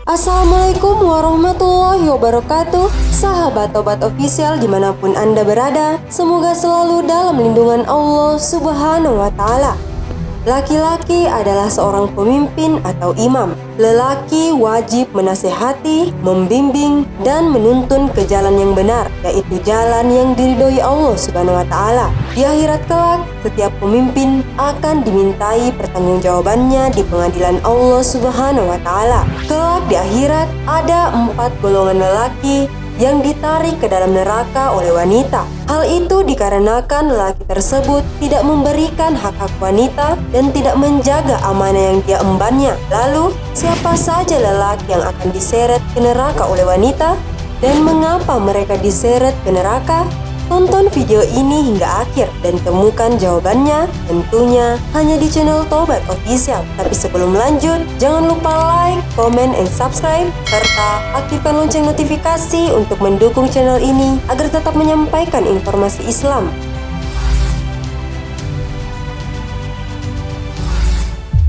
Assalamualaikum warahmatullahi wabarakatuh. Sahabat Tobat Official dimanapun Anda berada, semoga selalu dalam lindungan Allah Subhanahu wa Ta'ala. Laki-laki adalah seorang pemimpin atau imam. Lelaki wajib menasihati, membimbing, dan menuntun ke jalan yang benar, yaitu jalan yang diridhoi Allah Subhanahu wa Ta'ala. Di akhirat kelak, setiap pemimpin akan dimintai pertanggungjawabannya di pengadilan Allah Subhanahu wa Ta'ala. Kelak di akhirat ada 4 golongan lelaki yang ditarik ke dalam neraka oleh wanita. Hal itu dikarenakan lelaki tersebut tidak memberikan hak-hak wanita dan tidak menjaga amanah yang dia embannya. Lalu, siapa saja lelaki yang akan diseret ke neraka oleh wanita dan mengapa mereka diseret ke neraka? Tonton video ini hingga akhir dan temukan jawabannya tentunya hanya di channel Tobat Official. Tapi sebelum lanjut, jangan lupa like, comment, and subscribe, serta aktifkan lonceng notifikasi untuk mendukung channel ini agar tetap menyampaikan informasi Islam.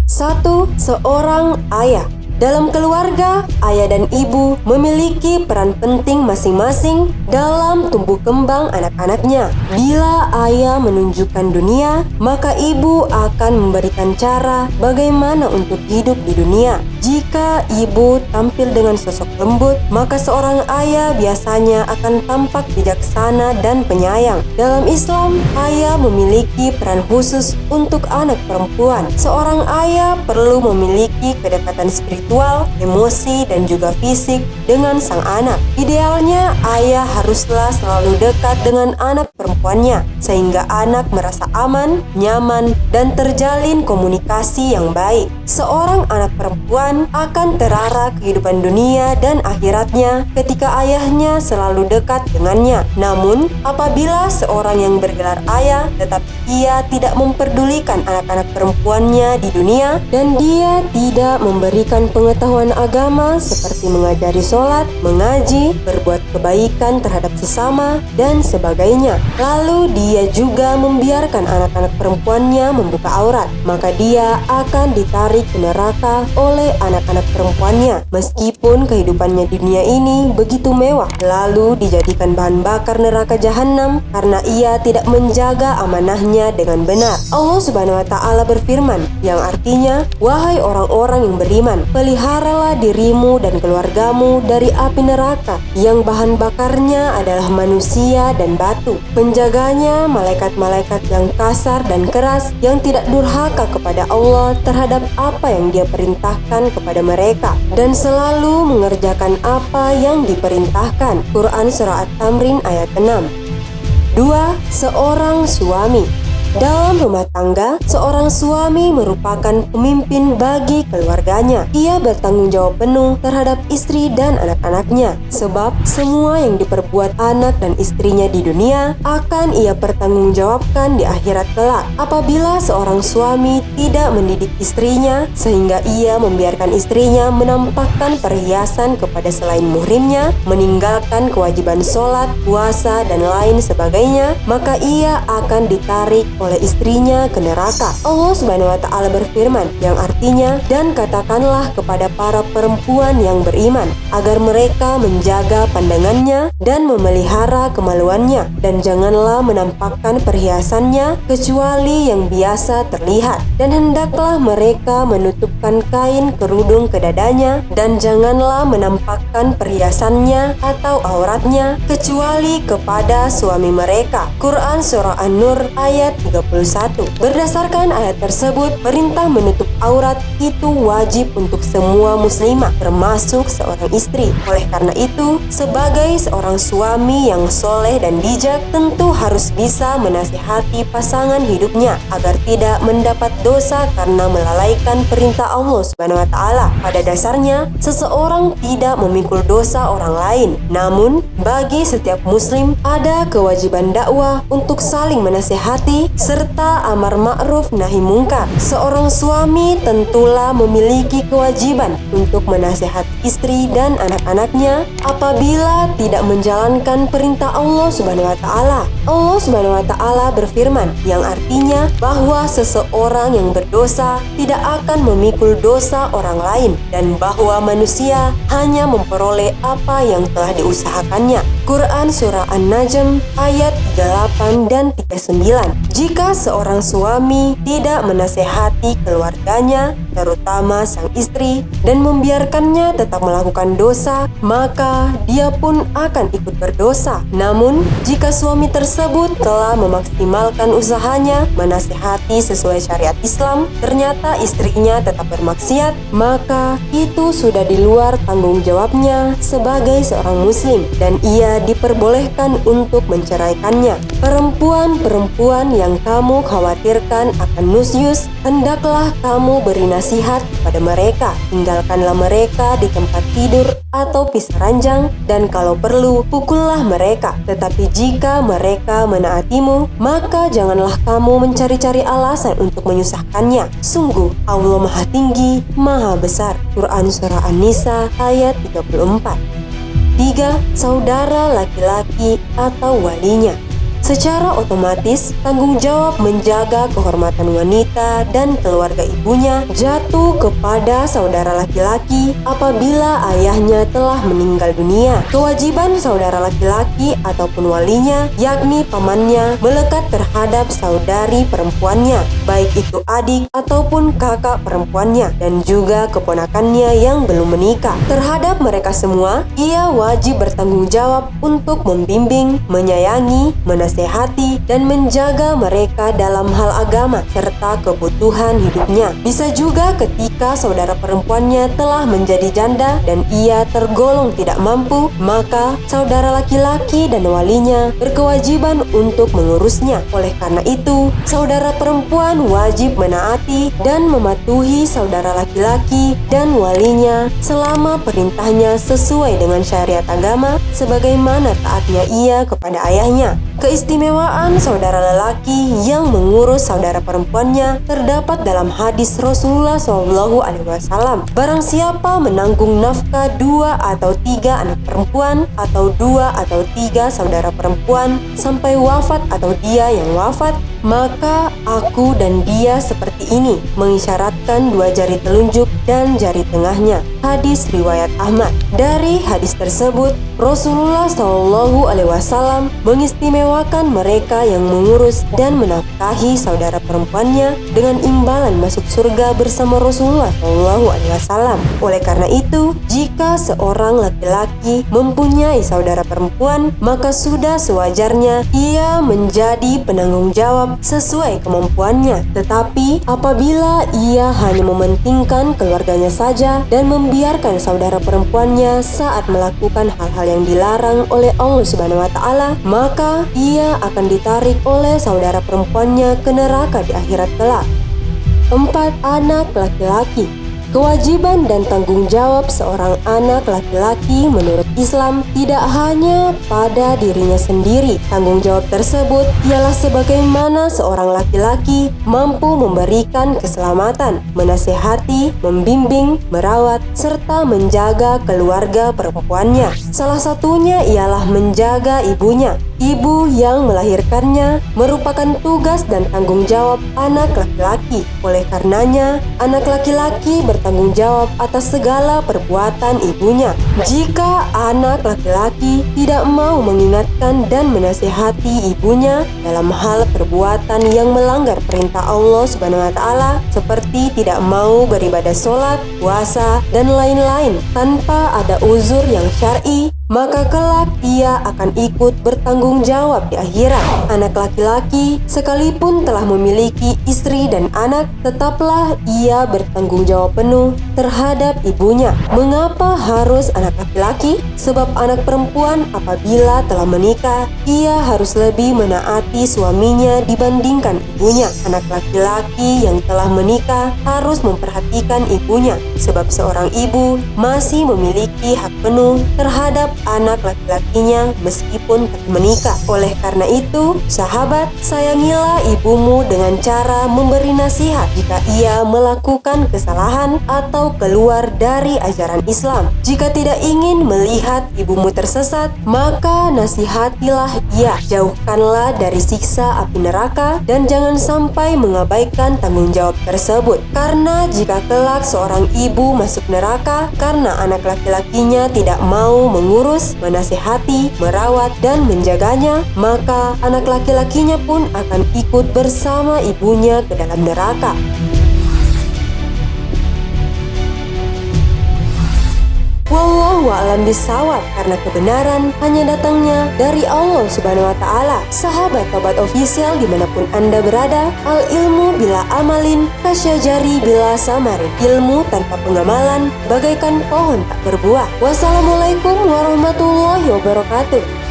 1. Seorang ayah. Dalam keluarga, ayah dan ibu memiliki peran penting masing-masing dalam tumbuh kembang anak-anaknya. Bila ayah menunjukkan dunia, maka ibu akan memberikan cara bagaimana untuk hidup di dunia. Jika ibu tampil dengan sosok lembut, maka seorang ayah biasanya akan tampak bijaksana dan penyayang. Dalam Islam, ayah memiliki peran khusus untuk anak perempuan. Seorang ayah perlu memiliki kedekatan spiritual, emosi, dan juga fisik dengan sang anak. Idealnya, ayah haruslah selalu dekat dengan anak perempuannya, sehingga anak merasa aman, nyaman, dan terjalin komunikasi yang baik. Seorang anak perempuan akan terarah kehidupan dunia dan akhiratnya ketika ayahnya selalu dekat dengannya. Namun, apabila seorang yang bergelar ayah tetapi ia tidak memperdulikan anak-anak perempuannya di dunia dan dia tidak memberikan pengetahuan agama seperti mengajari sholat, mengaji, berbuat kebaikan terhadap sesama, dan sebagainya, lalu dia juga membiarkan anak-anak perempuannya membuka aurat, maka dia akan ditarik ke neraka oleh anak-anak perempuannya. Meskipun kehidupannya di dunia ini begitu mewah, lalu dijadikan bahan bakar neraka jahanam karena ia tidak menjaga amanahnya dengan benar. Allah Subhanahu wa Ta'ala berfirman, yang artinya, wahai orang-orang yang beriman, peliharalah dirimu dan keluargamu dari api neraka yang bahan bakarnya adalah manusia dan batu. Penjaganya malaikat-malaikat yang kasar dan keras yang tidak durhaka kepada Allah terhadap apa yang dia perintahkan kepada mereka dan selalu mengerjakan apa yang diperintahkan. Quran Surah At-Tamrin ayat 6. 2. Seorang suami. Dalam rumah tangga, seorang suami merupakan pemimpin bagi keluarganya. Ia bertanggung jawab penuh terhadap istri dan anak-anaknya, sebab semua yang diperbuat anak dan istrinya di dunia akan ia pertanggungjawabkan di akhirat kelak. Apabila seorang suami tidak mendidik istrinya sehingga ia membiarkan istrinya menampakkan perhiasan kepada selain muhrimnya, meninggalkan kewajiban sholat, puasa, dan lain sebagainya, maka ia akan ditarik oleh istrinya ke neraka. Allah Subhanahu wa Ta'ala berfirman, yang artinya, dan katakanlah kepada para perempuan yang beriman agar mereka menjaga pandangannya dan memelihara kemaluannya, dan janganlah menampakkan perhiasannya kecuali yang biasa terlihat, dan hendaklah mereka menutupkan kain kerudung ke dadanya, dan janganlah menampakkan perhiasannya atau auratnya kecuali kepada suami mereka. Quran Surah An-Nur ayat 31. Berdasarkan ayat tersebut, perintah menutup aurat itu wajib untuk semua muslimah, termasuk seorang istri. Oleh karena itu, sebagai seorang suami yang soleh dan bijak, tentu harus bisa menasihati pasangan hidupnya agar tidak mendapat dosa karena melalaikan perintah Allah Subhanahu wa Ta'ala. Pada dasarnya, seseorang tidak memikul dosa orang lain. Namun, bagi setiap muslim ada kewajiban dakwah untuk saling menasihati serta amar ma'ruf nahi mungkar. Seorang suami tentulah memiliki kewajiban untuk menasihati istri dan anak-anaknya apabila tidak menjalankan perintah Allah Subhanahu wa taala. Allah Subhanahu wa taala berfirman yang artinya bahwa seseorang yang berdosa tidak akan memikul dosa orang lain dan bahwa manusia hanya memperoleh apa yang telah diusahakannya. Quran Surah An-Najm ayat 38 dan 39. Jika seorang suami tidak menasehati keluarganya, terutama sang istri, dan membiarkannya tetap melakukan dosa, maka dia pun akan ikut berdosa. Namun, jika suami tersebut telah memaksimalkan usahanya menasehati sesuai syariat Islam, ternyata istrinya tetap bermaksiat, maka itu sudah di luar tanggung jawabnya sebagai seorang muslim dan ia diperbolehkan untuk menceraikannya. Perempuan-perempuan yang kamu khawatirkan akan nusyus, hendaklah kamu beri nasihat kepada mereka. Tinggalkanlah mereka di tempat tidur atau pisah ranjang dan kalau perlu pukullah mereka. Tetapi jika mereka menaatimu, maka janganlah kamu mencari-cari alasan untuk menyusahkannya. Sungguh Allah Maha Tinggi, Maha Besar. Quran Surah An-Nisa ayat 34. 3. Saudara laki-laki atau walinya. Secara otomatis, tanggung jawab menjaga kehormatan wanita dan keluarga ibunya jatuh kepada saudara laki-laki apabila ayahnya telah meninggal dunia. Kewajiban saudara laki-laki ataupun walinya, yakni pamannya, melekat terhadap saudari perempuannya, baik itu adik ataupun kakak perempuannya, dan juga keponakannya yang belum menikah. Terhadap mereka semua, ia wajib bertanggung jawab untuk membimbing, menyayangi, menasehati, dan menjaga mereka dalam hal agama serta kebutuhan hidupnya. Bisa juga ketika saudara perempuannya telah menjadi janda dan ia tergolong tidak mampu, maka saudara laki-laki dan walinya berkewajiban untuk mengurusnya. Oleh karena itu, saudara perempuan wajib menaati dan mematuhi saudara laki-laki dan walinya selama perintahnya sesuai dengan syariat agama sebagaimana taatnya ia kepada ayahnya. Keistimewaan saudara lelaki yang mengurus saudara perempuannya terdapat dalam hadis Rasulullah SAW. Barang siapa menanggung nafkah 2 atau 3 anak perempuan atau 2 atau 3 saudara perempuan sampai wafat atau dia yang wafat, maka aku dan dia seperti ini, mengisyaratkan 2 jari telunjuk dan jari tengahnya. Hadis riwayat Ahmad. Dari hadis tersebut, Rasulullah SAW mengistimewakan mereka yang mengurus dan menafkahi saudara perempuannya dengan imbalan masuk surga bersama Rasulullah SAW. Oleh karena itu, jika seorang laki-laki mempunyai saudara perempuan, maka sudah sewajarnya ia menjadi penanggung jawab sesuai kemampuannya. Tetapi apabila ia hanya mementingkan keluarganya saja dan membiarkan saudara perempuannya saat melakukan hal-hal yang dilarang oleh Allah Subhanahu wa taala, maka ia akan ditarik oleh saudara perempuannya ke neraka di akhirat kelak. 4. Anak laki-laki. Kewajiban dan tanggung jawab seorang anak laki-laki menurut Islam tidak hanya pada dirinya sendiri. Tanggung jawab tersebut ialah sebagaimana seorang laki-laki mampu memberikan keselamatan, menasehati, membimbing, merawat, serta menjaga keluarga perempuannya. Salah satunya ialah menjaga ibunya. Ibu yang melahirkannya merupakan tugas dan tanggung jawab anak laki-laki. Oleh karenanya, anak laki-laki bertanggung jawab atas segala perbuatan ibunya. Jika anak laki-laki tidak mau mengingatkan dan menasihati ibunya dalam hal perbuatan yang melanggar perintah Allah Subhanahu wa taala seperti tidak mau beribadah sholat, puasa, dan lain-lain tanpa ada uzur yang syar'i, maka kelak ia akan ikut bertanggung jawab di akhirat. Anak laki-laki sekalipun telah memiliki istri dan anak, tetaplah ia bertanggung jawab penuh terhadap ibunya. Mengapa harus anak laki-laki? Sebab anak perempuan apabila telah menikah, ia harus lebih menaati suaminya dibandingkan ibunya. Anak laki-laki yang telah menikah harus memperhatikan ibunya, sebab seorang ibu masih memiliki hak penuh terhadap anak laki-lakinya meskipun tak menikah. Oleh karena itu, sahabat, sayangilah ibumu dengan cara memberi nasihat jika ia melakukan kesalahan atau keluar dari ajaran Islam. Jika tidak ingin melihat ibumu tersesat, maka nasihatilah ia. Jauhkanlah dari siksa api neraka dan jangan sampai mengabaikan tanggung jawab tersebut. Karena jika kelak seorang ibu masuk neraka karena anak laki-lakinya tidak mau mengurus, menasihati, merawat, dan menjaganya, maka anak laki-lakinya pun akan ikut bersama ibunya ke dalam neraka. Wallahu a'lam bishawab, karena kebenaran hanya datangnya dari Allah Subhanahu wa Ta'ala. Sahabat Tobat Official dimanapun Anda berada, al ilmu bila amalin kasyajari bila samarin. Ilmu tanpa pengamalan bagaikan pohon tak berbuah. Wassalamualaikum warahmatullahi wabarakatuh.